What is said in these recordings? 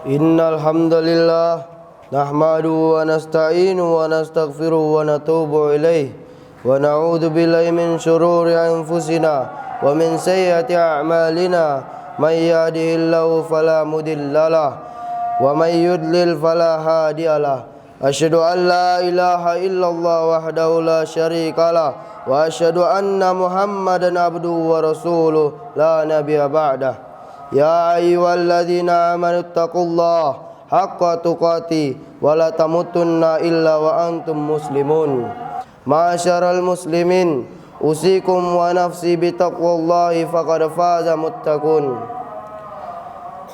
Innal hamdalillah nahmaduhu wa nasta'inuhu wa nastaghfiruhu wa natubu ilaihi wa na'udzu billahi min shururi anfusina wa min sayyiati a'malina may yahdihillahu fala mudhillalah wa may yudlil fala hadiyalah. Asyhadu an la ilaha illallah wahdahu la syarikalah wa asyhadu anna Muhammadan abduhu wa rasuluh la nabiyya ba'dah. Ya ayyuhalladzina amanu taqullaha haqqa tuqatih wa la tamutunna illa wa antum muslimun. Ma'asyaral muslimin, usikum wa nafsi bitaqwallahi faqad faza muttaqun.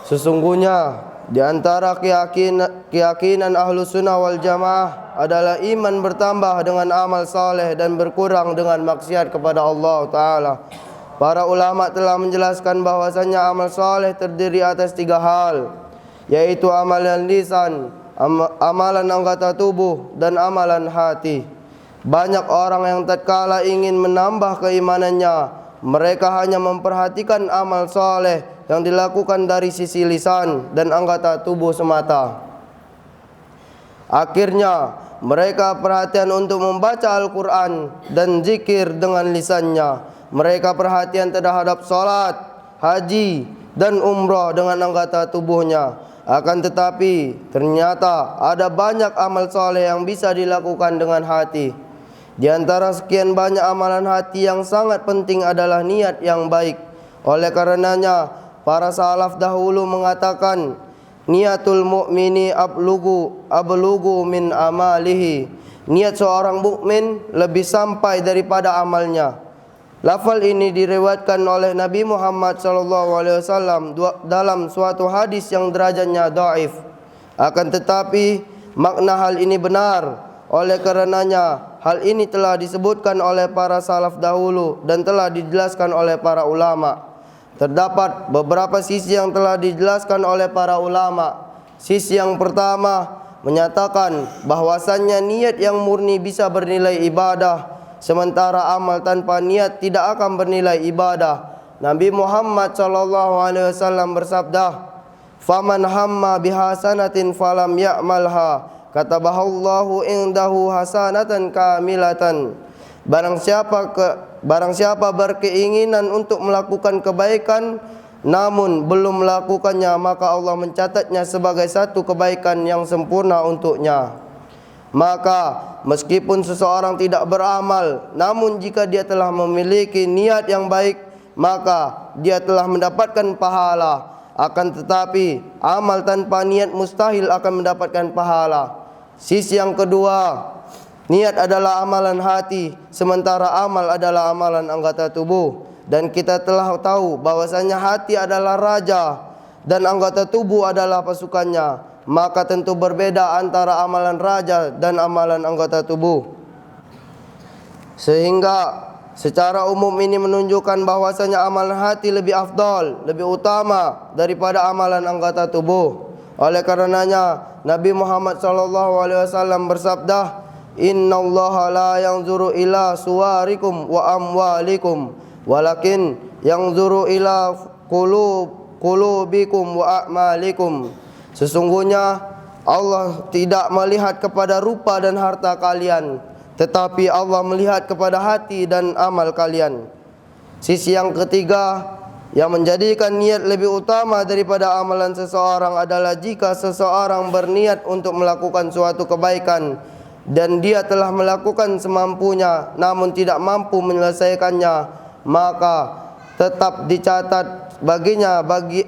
Sesungguhnya di antara keyakinan ahlu sunnah wal jamaah adalah iman bertambah dengan amal saleh dan berkurang dengan maksiat kepada Allah Ta'ala. Para ulama telah menjelaskan bahwasanya amal saleh terdiri atas 3 hal, yaitu amalan lisan, amalan anggota tubuh, dan amalan hati. Banyak orang yang tatkala ingin menambah keimanannya, mereka hanya memperhatikan amal saleh yang dilakukan dari sisi lisan dan anggota tubuh semata. Akhirnya mereka perhatian untuk membaca Al-Quran dan zikir dengan lisannya. Mereka perhatian terhadap salat, haji, dan umrah dengan anggota tubuhnya. Akan tetapi ternyata ada banyak amal soleh yang bisa dilakukan dengan hati. Di antara sekian banyak amalan hati yang sangat penting adalah niat yang baik. Oleh karenanya para salaf dahulu mengatakan, niatul mu'mini ablugu min amalihi. Niat seorang mukmin lebih sampai daripada amalnya. Lafal ini diriwayatkan oleh Nabi Muhammad SAW dalam suatu hadis yang derajatnya dhaif. Akan tetapi makna hal ini benar. Oleh karenanya hal ini telah disebutkan oleh para salaf dahulu dan telah dijelaskan oleh para ulama. Terdapat beberapa sisi yang telah dijelaskan oleh para ulama. Sisi yang pertama menyatakan bahwasannya niat yang murni bisa bernilai ibadah, sementara amal tanpa niat tidak akan bernilai ibadah. Nabi Muhammad SAW bersabda, "Faman hamma bihasanatin falam ya'malha, katabahallahu indahu hasanatan kamilatan." Barang siapa berkeinginan untuk melakukan kebaikan namun belum melakukannya, maka Allah mencatatnya sebagai satu kebaikan yang sempurna untuknya. Maka meskipun seseorang tidak beramal, namun jika dia telah memiliki niat yang baik, maka dia telah mendapatkan pahala. Akan tetapi amal tanpa niat mustahil akan mendapatkan pahala. Sisi yang kedua, niat adalah amalan hati, sementara amal adalah amalan anggota tubuh. Dan kita telah tahu bahwasanya hati adalah raja dan anggota tubuh adalah pasukannya. Maka tentu berbeda antara amalan raja dan amalan anggota tubuh. Sehingga secara umum ini menunjukkan bahwasanya amalan hati lebih afdal, lebih utama daripada amalan anggota tubuh. Oleh karenanya Nabi Muhammad SAW bersabda, "Innallaha la yanzuru ila suwarikum wa amwalikum, walakin yanzuru ila qulubikum wa a'malikum." Sesungguhnya Allah tidak melihat kepada rupa dan harta kalian, tetapi Allah melihat kepada hati dan amal kalian. Sisi yang ketiga yang menjadikan niat lebih utama daripada amalan seseorang adalah jika seseorang berniat untuk melakukan suatu kebaikan dan dia telah melakukan semampunya namun tidak mampu menyelesaikannya, maka tetap dicatat baginya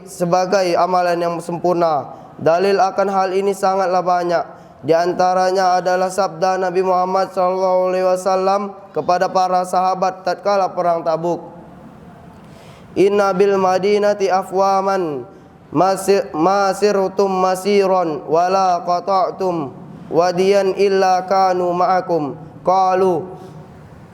sebagai amalan yang sempurna. Dalil akan hal ini sangatlah banyak. Di antaranya adalah sabda Nabi Muhammad SAW kepada para sahabat tatkala perang Tabuk, "Inna bil madinati afwaman masirtum masiron wala qata'tum wadiyan illa kanu ma'akum." Qalu,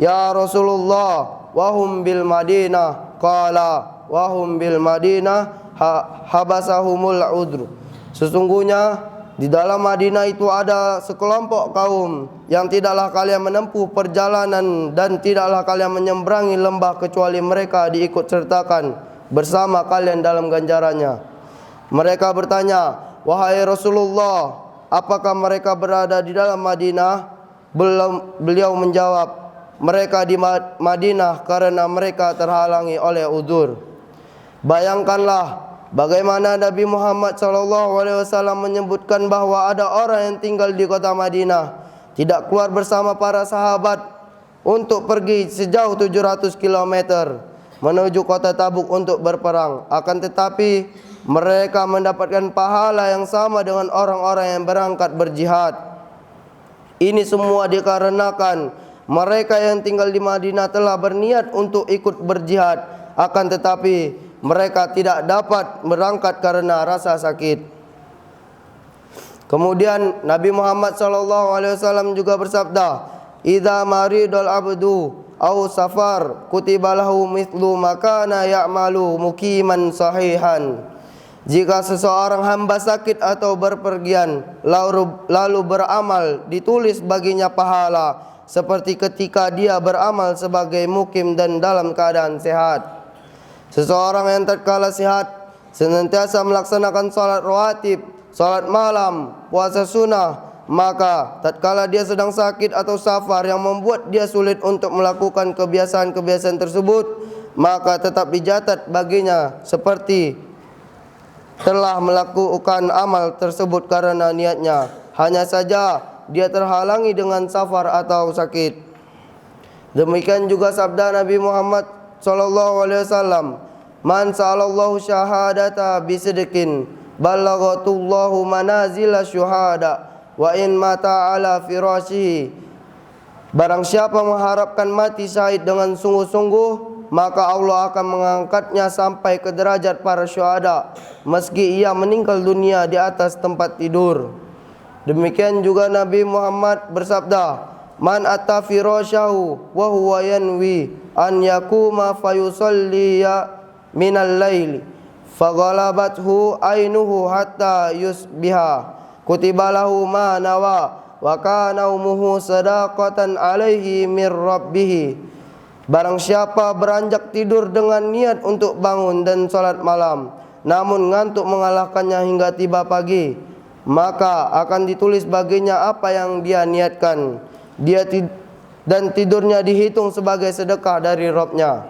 "Ya Rasulullah, wahum bil madinah." Qala, "Wahum bil madinah habasahumul udru." Sesungguhnya di dalam Madinah itu ada sekelompok kaum yang tidaklah kalian menempuh perjalanan dan tidaklah kalian menyeberangi lembah kecuali mereka diikut sertakan bersama kalian dalam ganjarannya. Mereka bertanya, "Wahai Rasulullah, apakah mereka berada di dalam Madinah?" Beliau menjawab, "Mereka di Madinah karena mereka terhalangi oleh uzur." Bayangkanlah bagaimana Nabi Muhammad SAW menyebutkan bahwa ada orang yang tinggal di kota Madinah, tidak keluar bersama para sahabat untuk pergi sejauh 700 km menuju kota Tabuk untuk berperang. Akan tetapi mereka mendapatkan pahala yang sama dengan orang-orang yang berangkat berjihad. Ini semua dikarenakan mereka yang tinggal di Madinah telah berniat untuk ikut berjihad, akan tetapi mereka tidak dapat berangkat karena rasa sakit. Kemudian Nabi Muhammad SAW juga bersabda, "Idza maridul abdu aw safar kutiba lahu mithlu ma kana ya'malu muqiman sahihan." Jika seseorang hamba sakit atau berpergian lalu beramal, ditulis baginya pahala seperti ketika dia beramal sebagai mukim dan dalam keadaan sehat. Seseorang yang tatkala sehat senantiasa melaksanakan salat rawatib, salat malam, puasa sunnah, maka tatkala dia sedang sakit atau safar yang membuat dia sulit untuk melakukan kebiasaan-kebiasaan tersebut, maka tetap dicatat baginya seperti telah melakukan amal tersebut karena niatnya. Hanya saja dia terhalangi dengan safar atau sakit. Demikian juga sabda Nabi Muhammad SAW, "Man sa'alallahu syahadata bisidqin balaghatullahu manazila syuhada wa in mata ala firashihi." Barang siapa mengharapkan mati syahid dengan sungguh-sungguh, maka Allah akan mengangkatnya sampai ke derajat para syuhada meski ia meninggal dunia di atas tempat tidur. Demikian juga Nabi Muhammad bersabda, "Man atta firasyahu wa huwa yanwi an yakuma fayusalliya minal laili faghalabathu ainuhu hatta yusbiha kutiba lahu ma nawa wa kana umuhu sadaqatan alaihi mir rabbih." Barang siapa beranjak tidur dengan niat untuk bangun dan salat malam, namun ngantuk mengalahkannya hingga tiba pagi, maka akan ditulis baginya apa yang dia niatkan. Dan tidurnya dihitung sebagai sedekah dari Rabb-nya.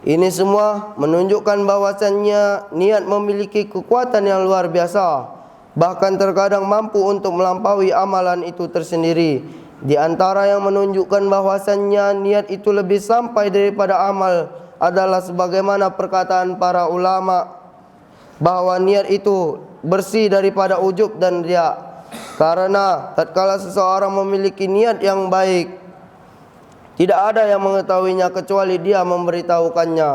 Ini semua menunjukkan bahwasannya niat memiliki kekuatan yang luar biasa, bahkan terkadang mampu untuk melampaui amalan itu tersendiri. Di antara yang menunjukkan bahwasannya niat itu lebih sampai daripada amal adalah sebagaimana perkataan para ulama bahwa niat itu bersih daripada ujub dan riya. Karena tatkala seseorang memiliki niat yang baik, tidak ada yang mengetahuinya kecuali dia memberitahukannya.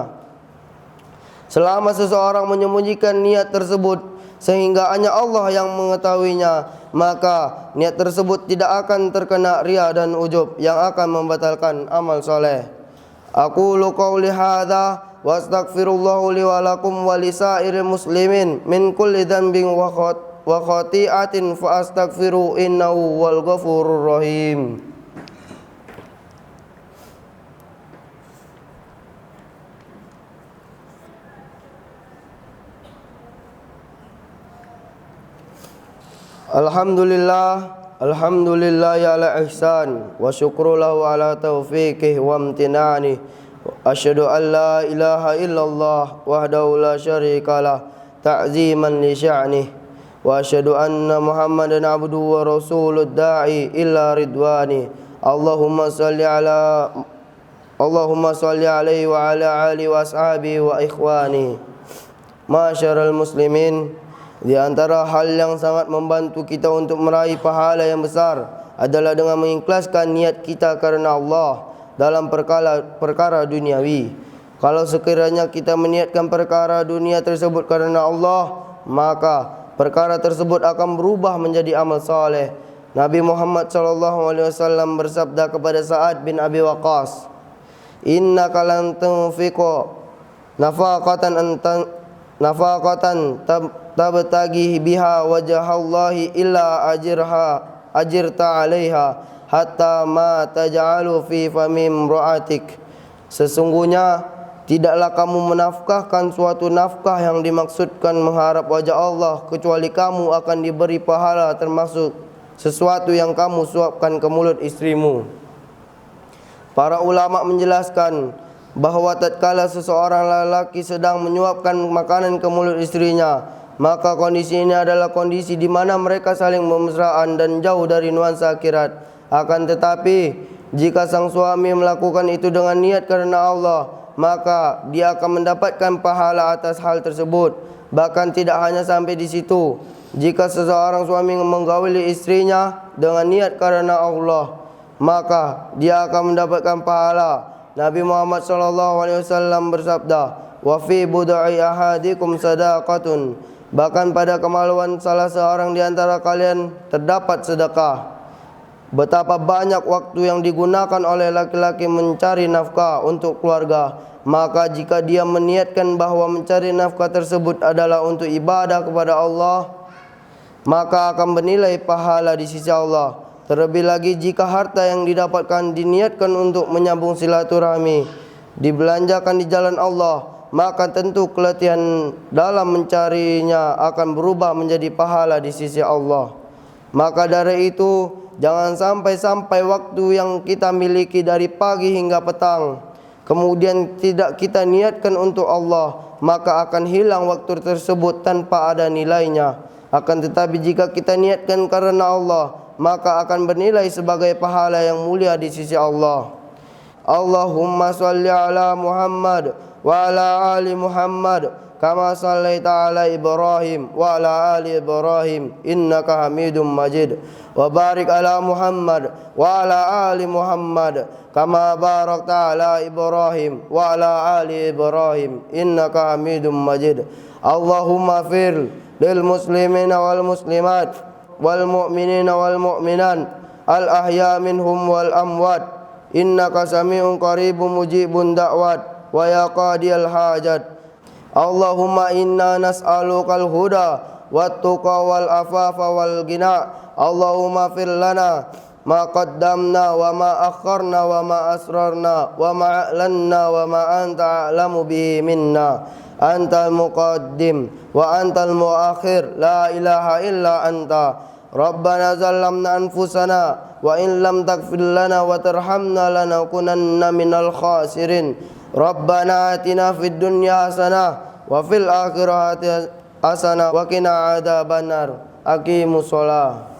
Selama seseorang menyembunyikan niat tersebut sehingga hanya Allah yang mengetahuinya, maka niat tersebut tidak akan terkena riya dan ujub yang akan membatalkan amal soleh. Aqulu qawli hadza wa astaghfirullahu li wa lakum wa lisairil muslimin min kulli dhanbin wa khati'atin fa astaghfiru innahu wal ghafurur rahim. Alhamdulillah ya ala ihsan wa syukru lahu ala taufiqih wa amtinani. Asyhadu an la ilaha illallah wahdahu la syarikalah ta'ziman li sya'nih wa asyhadu anna Muhammadan abduhu wa rasulud da'i illa ridwani. Allahumma salli alaihi wa ala alihi wa ashabihi wa ikhwani. Masyarul muslimin, di antara hal yang sangat membantu kita untuk meraih pahala yang besar adalah dengan mengikhlaskan niat kita karena Allah dalam perkara duniawi. Kalau sekiranya kita meniatkan perkara dunia tersebut karena Allah, maka perkara tersebut akan berubah menjadi amal saleh. Nabi Muhammad SAW bersabda kepada Sa'ad bin Abi Waqqas, "Innaka lan tunfiqu nafaqatan tabtaghi biha wajhallahi illa ajirta 'alaiha hatta ma taj'alu fi fami imra'atik." Sesungguhnya Tidaklah kamu menafkahkan suatu nafkah yang dimaksudkan mengharap wajah Allah, kecuali kamu akan diberi pahala termasuk sesuatu yang kamu suapkan ke mulut istrimu. Para ulama menjelaskan bahawa tatkala seseorang lelaki sedang menyuapkan makanan ke mulut istrinya, maka kondisi ini adalah kondisi di mana mereka saling memesraan dan jauh dari nuansa akhirat. Akan tetapi, jika sang suami melakukan itu dengan niat karena Allah, maka dia akan mendapatkan pahala atas hal tersebut. Bahkan tidak hanya sampai di situ, jika seseorang suami menggauli istrinya dengan niat karena Allah, maka dia akan mendapatkan pahala. Nabi Muhammad SAW bersabda, "Wa fi bud'i ahadikum sadaqatun." Bahkan pada kemaluan salah seorang di antara kalian terdapat sedekah. Betapa banyak waktu yang digunakan oleh laki-laki mencari nafkah untuk keluarga. Maka jika dia meniatkan bahawa mencari nafkah tersebut adalah untuk ibadah kepada Allah, maka akan bernilai pahala di sisi Allah. Terlebih lagi jika harta yang didapatkan diniatkan untuk menyambung silaturahmi, dibelanjakan di jalan Allah, maka tentu keletihan dalam mencarinya akan berubah menjadi pahala di sisi Allah. Maka dari itu, jangan sampai waktu yang kita miliki dari pagi hingga petang, kemudian tidak kita niatkan untuk Allah, maka akan hilang waktu tersebut tanpa ada nilainya. Akan tetapi jika kita niatkan karena Allah, maka akan bernilai sebagai pahala yang mulia di sisi Allah. Allahumma salli ala Muhammad wa ala ali Muhammad kama sallaita ala Ibrahim wa ala ali Ibrahim innaka Hamidum Majid. Wa barik ala Muhammad wa ala ali Muhammad kama barakta ala Ibrahim wa ala ali Ibrahim innaka Hamidum Majid. Allahumma fir lil muslimina wal muslimat wal mu'minina wal mu'minat al ahya minhum wal amwat innaka sami'un qaribun mujibun da'wat wa ya qadiyal hajat. Allahumma inna nas'alukal huda wat tuqa wal afafa wal ghina. Allahumma fir lana ma qaddamna wa ma akharna wa ma asrarna wa ma a'lanna wa ma anta a'lamu bihi minna. Antal muqaddim wa antal muakhir, la ilaha illa anta. Rabbana zalamna anfusana wa in lam taghfir lana wa tarhamna lanakunanna minal khasirin. Rabbana atina fid dunya hasanah wa fil akhirati hasanah wa qina adzabannar. Aqimus shalah.